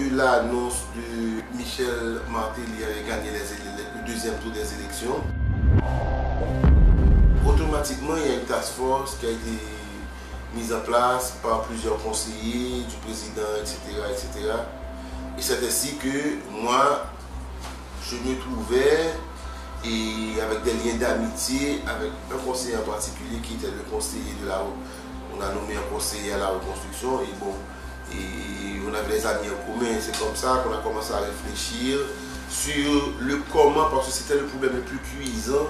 de l'annonce de Michel Martelly avait gagné le deuxième tour des élections, automatiquement il y a une task force qui a été mise en place par plusieurs conseillers du président, etc. etc. Et c'est ainsi que moi, je me trouvais et avec des liens d'amitié avec un conseiller en particulier qui était le conseiller de la... On a nommé un conseiller à la reconstruction et bon, et on avait des amis en commun. C'est comme ça qu'on a commencé à réfléchir sur le comment, parce que c'était le problème le plus cuisant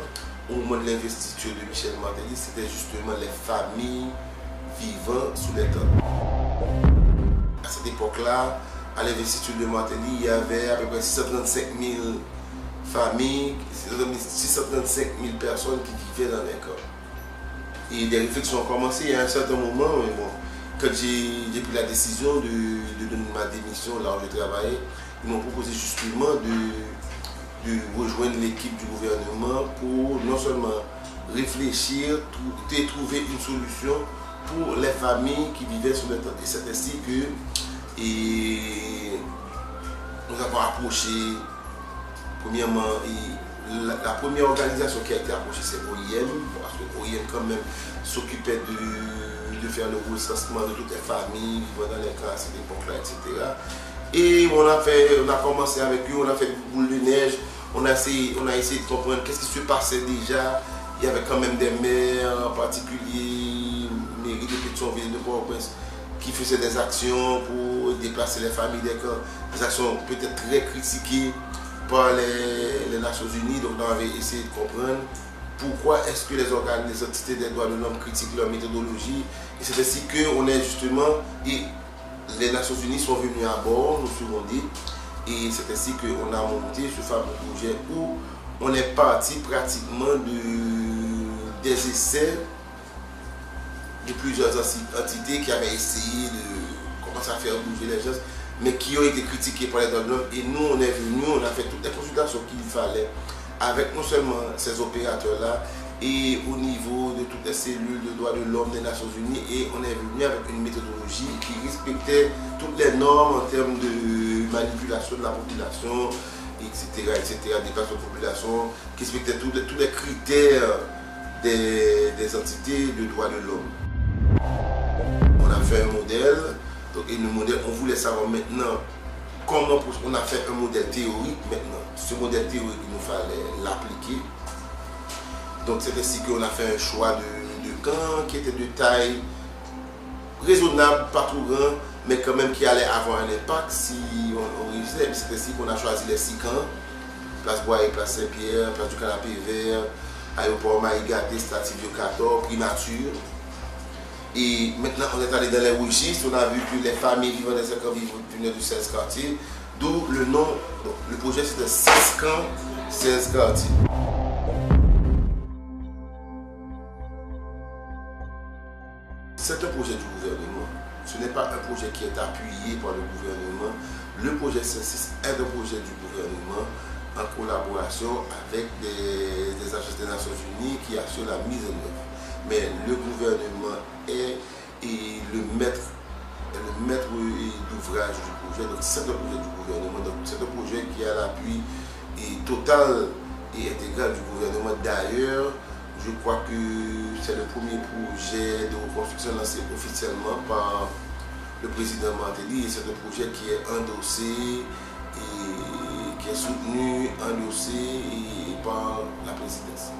au moment de l'investiture de Michel Martelly, c'était justement les familles vivant sous les tentes. À cette époque-là, à l'investiture de Martelly, il y avait à peu près 635 000 familles, 635 000 personnes qui vivaient dans les camps. Et des réflexions ont commencé à un certain moment, mais bon, quand j'ai pris la décision de donner ma démission là où je travaillais, ils m'ont proposé justement de rejoindre l'équipe du gouvernement pour non seulement réfléchir et trouver une solution pour les familles qui vivaient sur le temps. Et c'est ainsi que nous avons approché, premièrement, la première organisation qui a été approchée, c'est OIM, parce que OIM quand même s'occupait de faire le recensement de toutes les familles vivant dans les camps à cette époque-là, etc. Et on a commencé avec eux, on a fait une boule de neige, on a essayé de comprendre qu'est-ce qui se passait déjà. Il y avait quand même des maires, en particulier, mairie de Pétionville, de Port-au-Prince, qui faisaient des actions pour déplacer les familles des camps, des actions peut-être très critiquées par les Nations Unies. Donc on avait essayé de comprendre pourquoi est-ce que les organes, les entités des droits de l'homme critiquent leur méthodologie. Et c'est ainsi qu'on est justement, et les Nations Unies sont venues à bord, nous serons dit, et c'est ainsi qu'on a monté ce fameux projet où on est parti pratiquement des essais de plusieurs entités qui avaient essayé de commencer à faire bouger les gens, mais qui ont été critiqués par les droits de l'homme. Et nous, on est venus, on a fait toutes les consultations qu'il fallait avec non seulement ces opérateurs-là, et au niveau de toutes les cellules de droits de l'homme des Nations Unies, et on est venu avec une méthodologie qui respectait toutes les normes en termes de manipulation de la population, etc., dépassement de population, qui respectait tous les critères des entités de droits de l'homme. On a fait un modèle, donc, et le modèle, on voulait savoir maintenant comment on a fait un modèle théorique maintenant. Ce modèle théorique, il nous fallait l'appliquer. Donc c'est ainsi qu'on a fait un choix de camps qui était de taille raisonnable, pas trop grand, mais quand même qui allait avoir un impact si on réussissait. C'est ainsi qu'on a choisi les 6 camps, Place Bois et Place Saint-Pierre, Place du Canapé Vert, Aéroport Maïgaté, Strativio 14, Primature. Et maintenant on est allé dans les registres, on a vu que les familles vivant dans ces camps venaient de 16 quartiers, d'où le nom, donc, le projet c'était 6 camps, 16 quartiers. C'est un projet du gouvernement, ce n'est pas un projet qui est appuyé par le gouvernement. Le projet C6 est un projet du gouvernement en collaboration avec des agences des Nations Unies qui assurent la mise en œuvre. Mais le gouvernement est le maître d'ouvrage du projet, donc c'est un projet du gouvernement, donc c'est un projet qui a l'appui total et intégral du gouvernement. D'ailleurs, je crois que c'est le premier projet de reconstruction lancé officiellement par le président Martelly, et c'est un projet qui est endossé et qui est soutenu, endossé par la présidence.